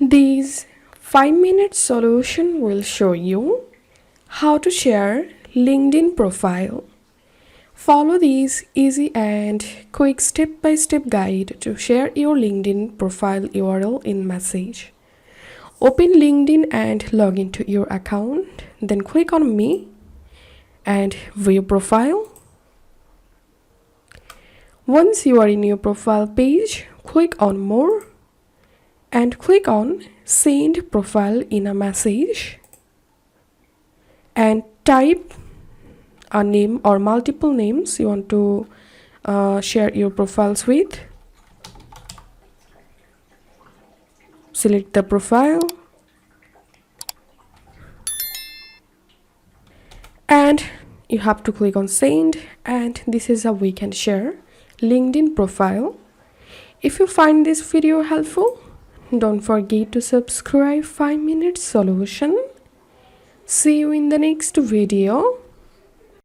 This 5-minute solution will show you how to share LinkedIn profile. Follow this easy and quick step-by-step guide to share your LinkedIn profile URL in Message. Open LinkedIn and log into your account. Then click on Me and View Profile. Once you are in your profile page, click on More and click on Send Profile in a Message and type a name or multiple names you want to share your profiles with. Select the profile and you have to click on Send, and this is how we can share LinkedIn profile. If you find this video helpful, don't forget to subscribe 5-minute solution. See you in the next video.